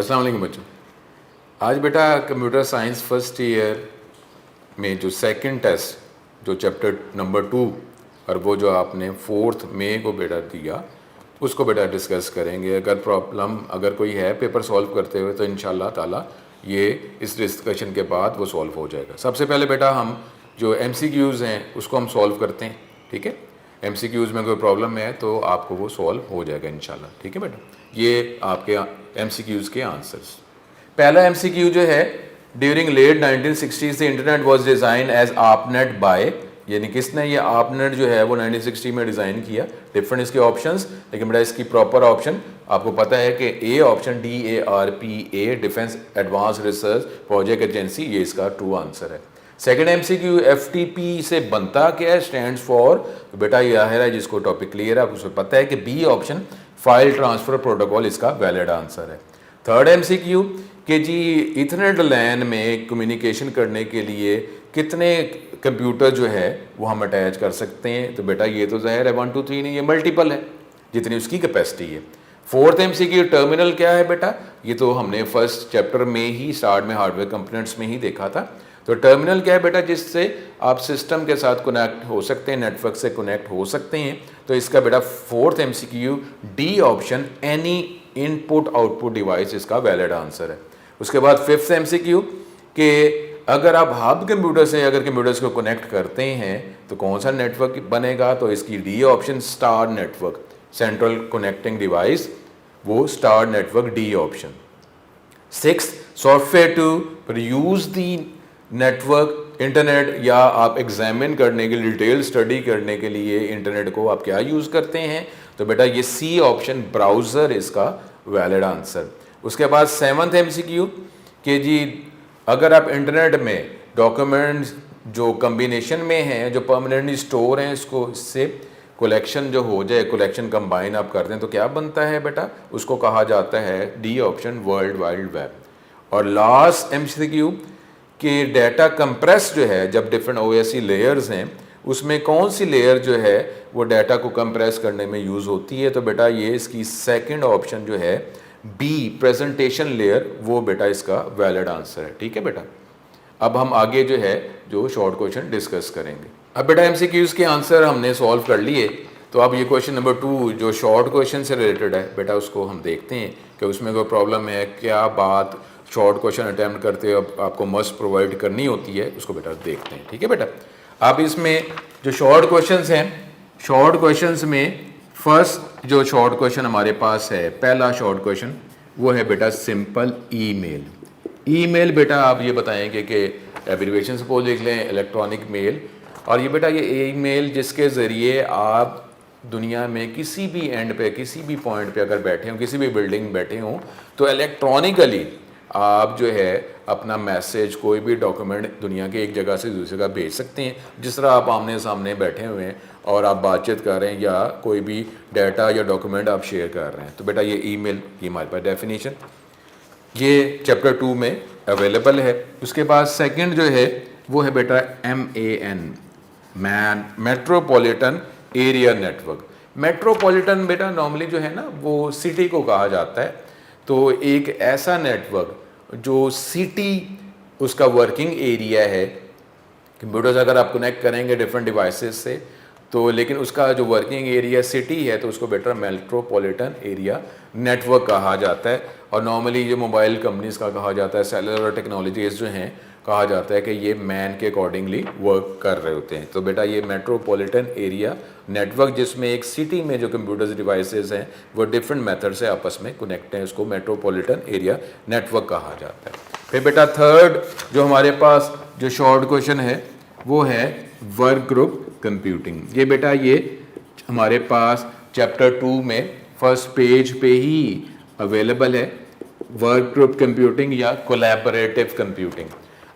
अस्सलाम वालेकुम बच्चों। आज बेटा कंप्यूटर साइंस फर्स्ट ईयर में जो सेकंड टेस्ट जो चैप्टर नंबर 2 और वो जो आपने 4 मई को बेटा दिया उसको बेटा डिस्कस करेंगे। अगर कोई है पेपर सॉल्व करते हुए तो इंशाल्लाह ताला ये इस डिस्कशन के बाद वो सॉल्व हो जाएगा। सबसे पहले बेटा हम जो MCQs हैं उसको हम सॉल्व करते हैं, ठीक है। MCQs में कोई प्रॉब्लम है तो आपको वो सॉल्व हो जाएगा इंशाल्लाह, ठीक है बेटा। ये आपके MCQs के आंसर्स। पहला MCQ जो है, during late 1960s the internet was design as ARPANET by, यानी किसने ये ARPANET जो है वो 1960 में डिज़ाइन किया। डिफरेंट इसके ऑप्शंस, लेकिन बेटा इसकी प्रॉपर ऑप्शन आपको पता है कि A option DARPA defence advance research project agency, ये इसका ट्रू आंसर है। सेकेंड MCQ FTP से बनता क्या है, स्टैंड्स फॉर, तो बेटा ये है जिसको टॉपिक क्लियर है उसको पता है कि B option file transfer protocol इसका वैलिड आंसर है। थर्ड MCQ कि जी इथरनेट लैन में कम्युनिकेशन करने के लिए कितने कंप्यूटर जो है वो हम अटैच कर सकते हैं, तो बेटा ये तो ज़ाहिर है 1 2 3 नहीं, ये मल्टीपल है जितनी उसकी कैपेसिटी है। फोर्थ MCQ टर्मिनल क्या है बेटा, ये तो हमने फर्स्ट चैप्टर में ही स्टार्ट में हार्डवेयर कंपोनेंट्स में ही देखा था। तो टर्मिनल क्या है बेटा, जिससे आप सिस्टम के साथ कनेक्ट हो सकते हैं, नेटवर्क से कनेक्ट हो सकते हैं। तो इसका बेटा fourth MCQ D option any input output device इसका वैलिड आंसर है। उसके बाद फिफ्थ MCQ कि अगर आप हब कंप्यूटर से अगर कंप्यूटर्स को कनेक्ट करते हैं तो कौन सा नेटवर्क बनेगा, तो इसकी D option star network, central connecting device वो star network, D option. Six software to use the network internet, या आप एग्जामिन करने के लिए डिटेल स्टडी करने के लिए इंटरनेट को आप क्या यूज़ करते हैं, तो बेटा ये सी ऑप्शन ब्राउज़र इसका वैलिड आंसर। उसके बाद सेवंथ MCQ कि जी अगर आप इंटरनेट में डॉक्यूमेंट्स जो कम्बिनेशन में हैं जो परमानेंटली स्टोर हैं इसको इससे कलेक्शन जो हो जाए, कलेक्शन कंबाइन आप करते हैं तो क्या बनता है बेटा, उसको कहा जाता है D option world wide web. और लास्ट MCQ कि डाटा कंप्रेस जो है जब डिफरेंट OSI लेयर्स हैं उसमें कौन सी लेयर जो है वो डाटा को कंप्रेस करने में यूज़ होती है, तो बेटा ये इसकी सेकंड ऑप्शन जो है बी प्रेजेंटेशन लेयर, वो बेटा इसका वैलिड आंसर है, ठीक है बेटा। अब हम आगे जो है जो शॉर्ट क्वेश्चन डिस्कस करेंगे। अब बेटा MCQs के आंसर हमने सॉल्व कर लिए, तो अब ये क्वेश्चन नंबर 2 जो शॉर्ट क्वेश्चन से रिलेटेड है बेटा उसको हम देखते हैं कि उसमें कोई प्रॉब्लम है क्या, बात शॉर्ट क्वेश्चन अटैम्प्ट करते हो आपको मस्ट प्रोवाइड करनी होती है, उसको बेटा देखते हैं, ठीक है बेटा। अब इसमें जो शॉर्ट क्वेश्चंस हैं, शॉर्ट क्वेश्चंस में फर्स्ट जो शॉर्ट क्वेश्चन हमारे पास है, पहला शॉर्ट क्वेश्चन वो है बेटा सिंपल ईमेल। ईमेल बेटा आप ये बताएंगे कि एब्रीविएशन सपोज लिख लें इलेक्ट्रॉनिक मेल, और ये बेटा ये ईमेल जिसके ज़रिए आप दुनिया में किसी भी एंड पे किसी भी पॉइंट पे अगर बैठे हों, किसी भी बिल्डिंग में बैठे हों, तो इलेक्ट्रॉनिकली आप जो है अपना मैसेज कोई भी डॉक्यूमेंट दुनिया के एक जगह से दूसरी जगह भेज सकते हैं। जिस तरह आप आमने सामने बैठे हुए हैं और आप बातचीत कर रहे हैं या कोई भी डाटा या डॉक्यूमेंट आप शेयर कर रहे हैं, तो बेटा ये ईमेल की हमारे पास डेफिनेशन ये चैप्टर 2 में अवेलेबल है। उसके बाद सेकंड जो है वो है बेटा MAN metropolitan area network. Metropolitan बेटा नॉर्मली जो है ना वो सिटी को कहा जाता है, तो एक ऐसा नेटवर्क जो सिटी उसका वर्किंग एरिया है, कंप्यूटर्स अगर आप कनेक्ट करेंगे डिफरेंट डिवाइसेस से तो, लेकिन उसका जो वर्किंग एरिया सिटी है तो उसको बेटर मेट्रोपॉलिटन एरिया नेटवर्क कहा जाता है। और नॉर्मली जो मोबाइल कंपनीज का कहा जाता है, सेलुलर टेक्नोलॉजीज जो हैं कहा जाता है कि ये मैन के अकॉर्डिंगली वर्क कर रहे होते हैं। तो बेटा ये मेट्रोपॉलिटन एरिया नेटवर्क जिसमें एक सिटी में जो कंप्यूटर्स डिवाइसेस हैं वो डिफरेंट मेथड से आपस में कनेक्ट हैं, उसको मेट्रोपॉलिटन एरिया नेटवर्क कहा जाता है। फिर बेटा थर्ड जो हमारे पास जो शॉर्ट क्वेश्चन है वो है वर्क ग्रुप कंप्यूटिंग। ये बेटा ये हमारे पास चैप्टर 2 में फर्स्ट पेज पे ही अवेलेबल है, वर्क ग्रुप कंप्यूटिंग या कोलैबोरेटिव कंप्यूटिंग।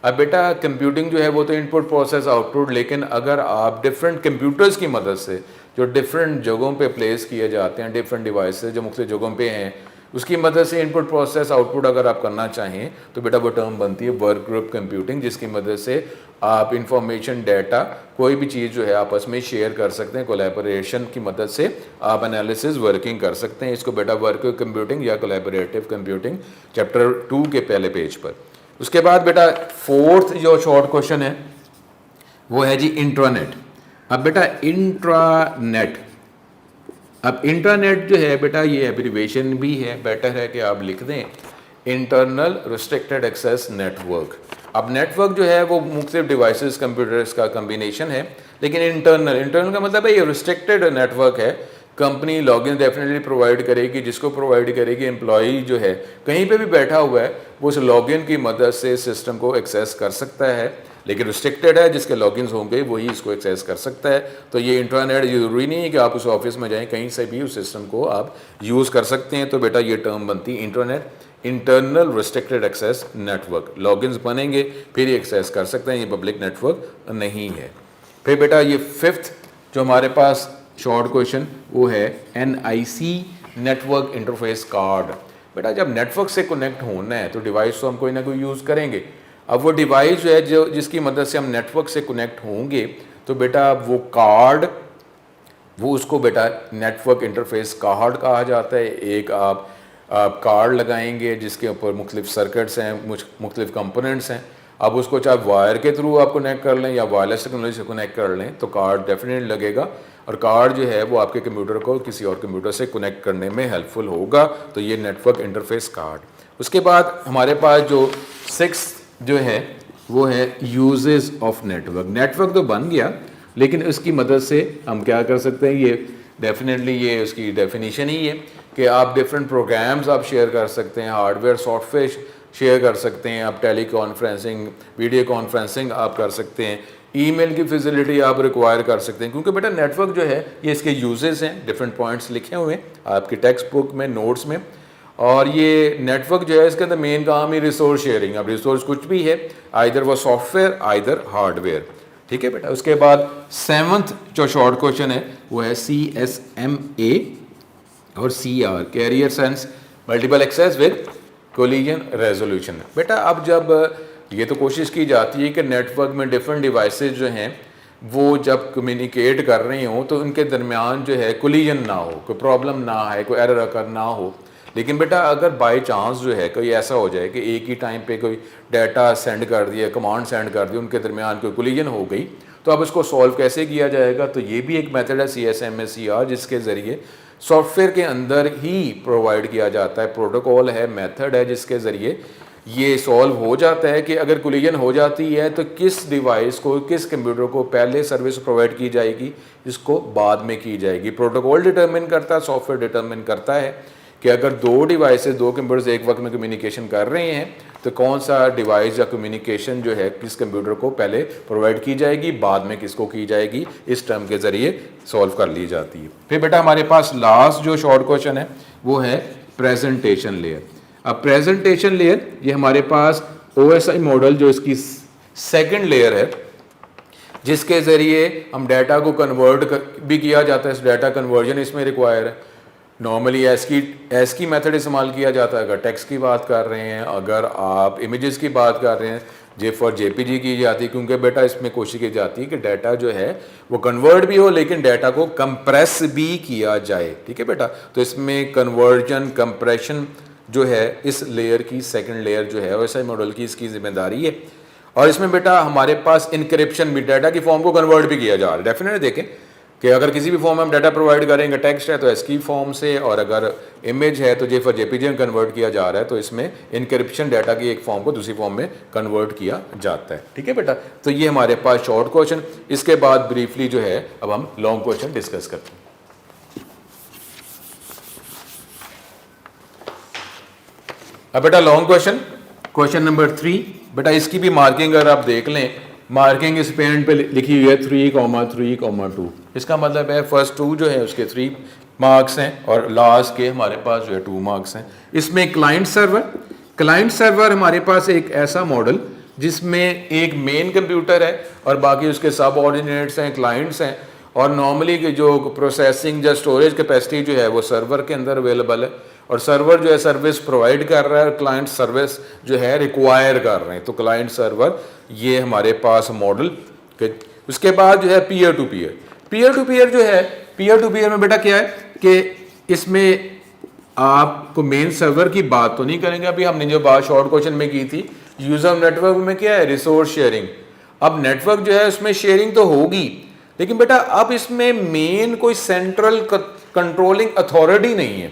अब बेटा कंप्यूटिंग जो है वो तो इनपुट प्रोसेस आउटपुट, लेकिन अगर आप डिफरेंट कंप्यूटर्स की मदद से जो डिफरेंट जगहों पे प्लेस किए जाते हैं, डिफरेंट डिवाइसेस जो मुख्तलिफ जगहों पे हैं उसकी मदद से इनपुट प्रोसेस आउटपुट अगर आप करना चाहें तो बेटा वो टर्म बनती है वर्क ग्रुप कंप्यूटिंग, जिसकी मदद से आप इंफॉर्मेशन डाटा कोई भी चीज़ जो है आपस में शेयर कर सकते हैं। कोलैबोरेशन की मदद से आप एनालिसिस वर्किंग कर सकते हैं। इसको बेटा वर्क ग्रुप कंप्यूटिंग या कोलैबोरेटिव कंप्यूटिंग चैप्टर 2 के पहले पेज पर। उसके बाद बेटा फोर्थ जो शॉर्ट क्वेश्चन है वो है जी इंट्रानेट। अब बेटा इंट्रानेट, अब इंटरनेट जो है बेटा ये एब्रीवेशन भी है, बेटर है कि आप लिख दें इंटरनल रिस्ट्रिक्टेड एक्सेस नेटवर्क। अब नेटवर्क जो है वो मुख्तलिफ डिवाइसेस कंप्यूटर्स का कम्बिनेशन है, लेकिन इंटरनल का मतलब है ये रिस्ट्रिक्टेड नेटवर्क है। कंपनी लॉगिन डेफिनेटली प्रोवाइड करेगी, जिसको प्रोवाइड करेगी एम्प्लॉई जो है कहीं पे भी बैठा हुआ है वो उस लॉगिन की मदद से सिस्टम को एक्सेस कर सकता है, लेकिन रिस्ट्रिक्टेड है, जिसके लॉगिन्स होंगे वही इसको एक्सेस कर सकता है। तो ये इंटरनेट ज़रूरी नहीं है कि आप उस ऑफिस में जाएं, कहीं से भी उस सिस्टम को आप यूज़ कर सकते हैं। तो बेटा ये टर्म बनती है internet, internal restricted access network. Logins बनेंगे फिर ये एक्सेस कर सकते हैं, ये पब्लिक नेटवर्क नहीं है। फिर बेटा ये फिफ्थ जो हमारे पास शॉर्ट क्वेश्चन वो है NIC नेटवर्क इंटरफेस कार्ड। बेटा जब नेटवर्क से कनेक्ट होना है तो डिवाइस तो हम कोई ना कोई यूज़ करेंगे। अब वो डिवाइस जो है जो जिसकी मदद से हम नेटवर्क से कनेक्ट होंगे तो बेटा वो कार्ड, वो उसको बेटा नेटवर्क इंटरफेस कार्ड कहा जाता है। एक आप कार्ड लगाएंगे जिसके ऊपर मुख्तलिफ सर्किट्स हैं, मुख्तलिफ कंपोनेंट्स हैं। अब उसको चाहे वायर के थ्रू आप कनेक्ट कर लें या वायरलेस टेक्नोलॉजी से कनेक्ट कर लें तो कार्ड डेफिनेटली लगेगा, और कार्ड जो है वो आपके कंप्यूटर को किसी और कंप्यूटर से कनेक्ट करने में हेल्पफुल होगा। तो ये नेटवर्क इंटरफेस कार्ड। उसके बाद हमारे पास जो 6 जो है वो है यूजेस ऑफ नेटवर्क। नेटवर्क तो बन गया, लेकिन उसकी मदद से हम क्या कर सकते हैं, ये डेफिनेटली ये उसकी डेफिनेशन ही है कि आप डिफरेंट प्रोग्राम्स आप शेयर कर सकते हैं, हार्डवेयर सॉफ्टवेयर शेयर कर सकते हैं, आप टेली कॉन्फ्रेंसिंग वीडियो कॉन्फ्रेंसिंग आप कर सकते हैं, ईमेल की फैसिलिटी आप रिक्वायर कर सकते हैं। क्योंकि बेटा नेटवर्क जो है ये इसके यूजेस हैं, डिफरेंट पॉइंट्स लिखे हुए हैं आपकी टेक्स्ट बुक में, नोट्स में। और ये नेटवर्क जो है इसके अंदर मेन काम ही रिसोर्स शेयरिंग। अब रिसोर्स कुछ भी है, आइदर वो सॉफ्टवेयर आइदर हार्डवेयर, ठीक है बेटा। उसके बाद 7th जो शॉर्ट क्वेश्चन है वो है CSMA और CR, carrier sense multiple access with collision resolution. बेटा अब जब ये तो कोशिश की जाती है कि नेटवर्क में डिफरेंट डिवाइसेस जो हैं वो जब कम्युनिकेट कर रही हों तो उनके दरमियान जो है कोलिजन ना हो, कोई प्रॉब्लम ना आए, कोई एरर अकर ना हो। लेकिन बेटा अगर बाय चांस जो है कोई ऐसा हो जाए कि एक ही टाइम पे कोई डाटा सेंड कर दिया, कमांड सेंड कर दी, उनके दरमियान कोई कोलिजन हो गई, तो अब इसको सॉल्व कैसे किया जाएगा। तो ये भी एक मेथड है CSMA CR, जिसके ज़रिए सॉफ्टवेयर के अंदर ही प्रोवाइड किया जाता है, प्रोटोकॉल है, मेथड है, जिसके ज़रिए ये सॉल्व हो जाता है कि अगर कोलिजन हो जाती है तो किस डिवाइस को, किस कंप्यूटर को पहले सर्विस प्रोवाइड की जाएगी, इसको बाद में की जाएगी। प्रोटोकॉल डिटरमिन करता है, सॉफ्टवेयर डिटरमिन करता है कि अगर दो डिवाइसेस, दो कंप्यूटर्स एक वक्त में कम्युनिकेशन कर रहे हैं तो कौन सा डिवाइस या कम्युनिकेशन जो है किस कंप्यूटर को पहले प्रोवाइड की जाएगी, बाद में किसको की जाएगी, इस टर्म के ज़रिए सॉल्व कर ली जाती है। फिर बेटा हमारे पास लास्ट जो शॉर्ट क्वेश्चन है वो है प्रेजेंटेशन लेयर। अब प्रेजेंटेशन लेयर ये हमारे पास OSI मॉडल जो इसकी सेकंड लेयर है, जिसके ज़रिए हम डाटा को कन्वर्ट भी किया जाता है। इस डाटा कन्वर्जन इसमें रिक्वायर है। नॉर्मली एस्की मेथड इस्तेमाल किया जाता है अगर टेक्स्ट की बात कर रहे हैं, अगर आप इमेजेस की बात कर रहे हैं JPG की जाती है, क्योंकि बेटा इसमें कोशिश की जाती है कि डाटा जो है वो कन्वर्ट भी हो लेकिन डाटा को कंप्रेस भी किया जाए, ठीक है बेटा। तो इसमें कन्वर्जन कंप्रेशन जो है इस लेयर की सेकंड लेयर जो है OSI मॉडल की, इसकी जिम्मेदारी है। और इसमें बेटा हमारे पास इनक्रिप्शन भी, डाटा की फॉर्म को कन्वर्ट भी किया जा रहा है। डेफिनेटली देखें कि अगर किसी भी फॉर्म में हम डाटा प्रोवाइड करेंगे, टेक्स्ट है तो ASCII फॉर्म से, और अगर इमेज है तो JPG में कन्वर्ट किया जा रहा है, तो इसमें इनक्रिप्शन डाटा की एक फॉर्म को दूसरी फॉर्म में कन्वर्ट किया जाता है, ठीक है बेटा। तो ये हमारे पास शॉर्ट क्वेश्चन। इसके बाद ब्रीफली जो है अब हम लॉन्ग क्वेश्चन डिस्कस करते हैं। अब बेटा लॉन्ग क्वेश्चन नंबर 3, बेटा इसकी भी मार्किंग अगर आप देख लें, मार्किंग इस पेन पे लिखी हुई है 3,3,2। इसका मतलब है फर्स्ट 2 जो है उसके 3 मार्क्स हैं और लास्ट के हमारे पास जो है 2 मार्क्स हैं। इसमें क्लाइंट सर्वर हमारे पास एक ऐसा मॉडल जिसमें एक मेन कंप्यूटर है और बाकी उसके सब ऑर्डिनेट्स हैं, क्लाइंट्स हैं, और नॉर्मली जो प्रोसेसिंग या स्टोरेज कैपेसिटी जो है वो सर्वर के अंदर अवेलेबल है, और सर्वर जो है सर्विस प्रोवाइड कर रहा है, क्लाइंट सर्विस जो है रिक्वायर कर रहे हैं। तो क्लाइंट सर्वर ये हमारे पास मॉडल। उसके बाद जो है peer to peer. Peer to peer जो है, पीयर टू पीयर में बेटा क्या है कि इसमें आपको मेन सर्वर की बात तो नहीं करेंगे, अभी हमने जो बात शॉर्ट क्वेश्चन में की थी। यूजर नेटवर्क में क्या है, रिसोर्स शेयरिंग। अब नेटवर्क जो है उसमें शेयरिंग तो होगी, लेकिन बेटा अब इसमें मेन कोई सेंट्रल कंट्रोलिंग अथॉरिटी नहीं है।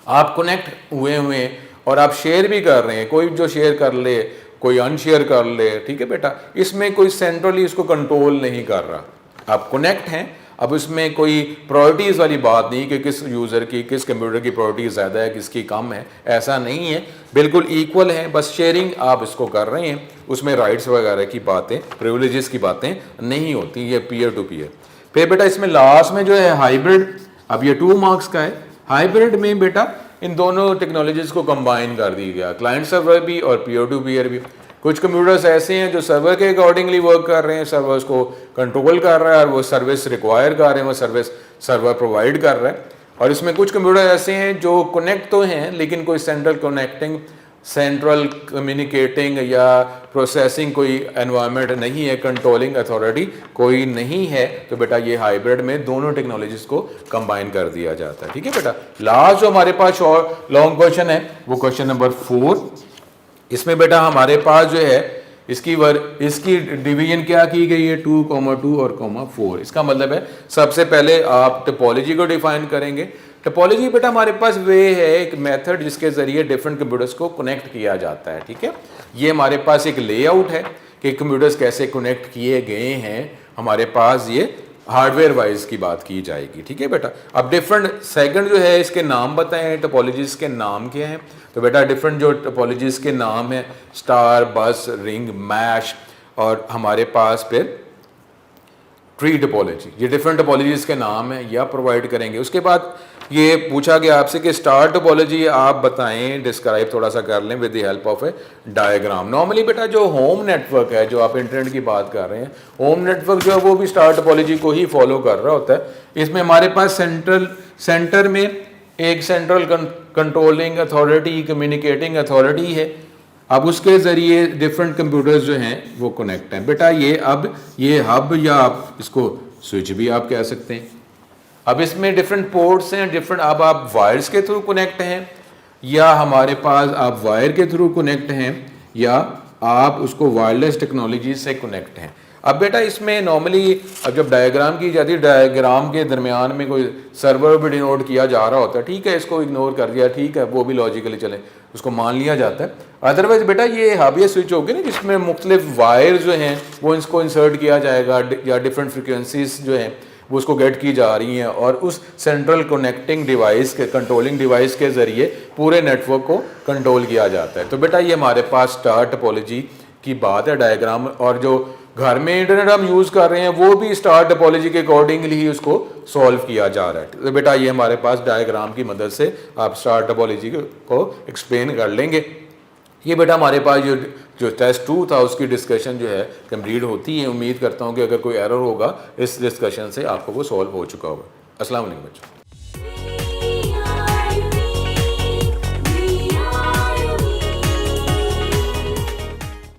आप कनेक्ट हुए हैं और आप शेयर भी कर रहे हैं, कोई जो शेयर कर ले कोई अनशेयर कर ले, ठीक है बेटा, इसमें कोई सेंट्रली इसको कंट्रोल नहीं कर रहा। आप कनेक्ट हैं, अब इसमें कोई प्रायोरिटीज़ वाली बात नहीं कि किस यूज़र की किस कंप्यूटर की प्रायोरिटी ज़्यादा है किसकी कम है, ऐसा नहीं है, बिल्कुल इक्वल है। बस शेयरिंग आप इसको कर रहे हैं, उसमें राइट्स वगैरह की बातें, प्रिविलेजेस की बातें नहीं होती, ये पीयर टू पीयर। फिर बेटा इसमें लास्ट में जो है हाइब्रिड, अब ये 2 मार्क्स का है। हाइब्रिड में बेटा इन दोनों टेक्नोलॉजीज़ को कंबाइन कर दिया गया, क्लाइंट सर्वर भी और पीयर टू पीयर भी। कुछ कंप्यूटर्स ऐसे हैं जो सर्वर के अकॉर्डिंगली वर्क कर रहे हैं, सर्वर्स को कंट्रोल कर रहा है और वो सर्विस रिक्वायर कर रहे हैं, वो सर्विस सर्वर प्रोवाइड कर रहा है। और इसमें कुछ कंप्यूटर ऐसे हैं जो कनेक्ट तो हैं लेकिन कोई सेंट्रल कम्युनिकेटिंग या प्रोसेसिंग कोई एनवायरनमेंट नहीं है, कंट्रोलिंग अथॉरिटी कोई नहीं है। तो बेटा ये हाइब्रिड में दोनों टेक्नोलॉजीज को कंबाइन कर दिया जाता है, ठीक है बेटा। लास्ट जो हमारे पास और लॉन्ग क्वेश्चन है वो क्वेश्चन नंबर 4। इसमें बेटा हमारे पास जो है इसकी डिवीजन क्या की गई है, 2,2 और 4। इसका मतलब है सबसे पहले आप टोपोलॉजी को डिफाइन करेंगे। टोपोलॉजी बेटा हमारे पास वे है, एक मेथड जिसके जरिए डिफरेंट कंप्यूटर्स को कनेक्ट किया जाता है, ठीक है। ये हमारे पास एक लेआउट है कि कंप्यूटर्स कैसे कनेक्ट किए गए हैं, हमारे पास ये हार्डवेयर वाइज की बात की जाएगी, ठीक है बेटा। अब डिफरेंट सेकंड जो है इसके नाम बताएं, टोपोलॉजीज के नाम क्या हैं। तो बेटा डिफरेंट जो टोपोलॉजीज के नाम है, स्टार, बस, रिंग, मैश और हमारे पास फिर ट्री टोपोलॉजी, ये डिफरेंट टोपोलॉजीज के नाम है या प्रोवाइड करेंगे। उसके बाद ये पूछा गया आपसे कि स्टार टोपोलॉजी आप बताएं, डिस्क्राइब थोड़ा सा कर लें with the help of A diagram. Normally बेटा जो होम नेटवर्क है, जो आप इंटरनेट की बात कर रहे हैं, होम नेटवर्क जो है वो भी स्टार टोपोलॉजी को ही फॉलो कर रहा होता है। इसमें हमारे पास सेंटर में एक central controlling authority, communicating authority है। अब उसके ज़रिए डिफरेंट कंप्यूटर्स जो हैं वो कनेक्ट हैं। बेटा ये हब या आप इसको स्विच भी आप कह सकते हैं। अब इसमें डिफरेंट पोर्ट्स हैं, डिफरेंट, अब आप वायर्स के थ्रू कनेक्ट हैं या हमारे पास आप वायर के थ्रू कनेक्ट हैं या आप उसको वायरलेस टेक्नोलॉजी से कनेक्ट हैं। अब बेटा इसमें नॉर्मली अब जब डायग्राम की जाती है, डायग्राम के दरमियान में कोई सर्वर भी डिनोट किया जा रहा होता है, ठीक है, इसको इग्नोर कर दिया, ठीक है, वो भी लॉजिकली चले, उसको मान लिया जाता है। अदरवाइज बेटा ये हब या स्विच होगी ना, जिसमें मुख्तलिफ वायर जो हैं वो इसको इंसर्ट किया जाएगा या डिफरेंट फ्रिक्वेंसीज जो हैं वो उसको गेट की जा रही हैं और उस सेंट्रल कनेक्टिंग डिवाइस के, कंट्रोलिंग डिवाइस के ज़रिए पूरे नेटवर्क को कंट्रोल किया जाता है। तो बेटा ये हमारे पास स्टार टोपोलॉजी की बात है, डायग्राम। और जो घर में इंटरनेट हम यूज़ कर रहे हैं वो भी स्टार टोपोलॉजी के अकॉर्डिंगली ही उसको सॉल्व किया जा रहा है। तो बेटा ये हमारे पास डायग्राम की मदद से आप स्टार टोपोलॉजी को एक्सप्लेन कर लेंगे। ये बेटा हमारे पास जो टेस्ट 2 था उसकी डिस्कशन जो है कंप्लीट होती है। उम्मीद करता हूँ कि अगर कोई एरर होगा इस डिस्कशन से आपको वो सॉल्व हो चुका होगा। अस्सलाम वालेकुम बच्चों।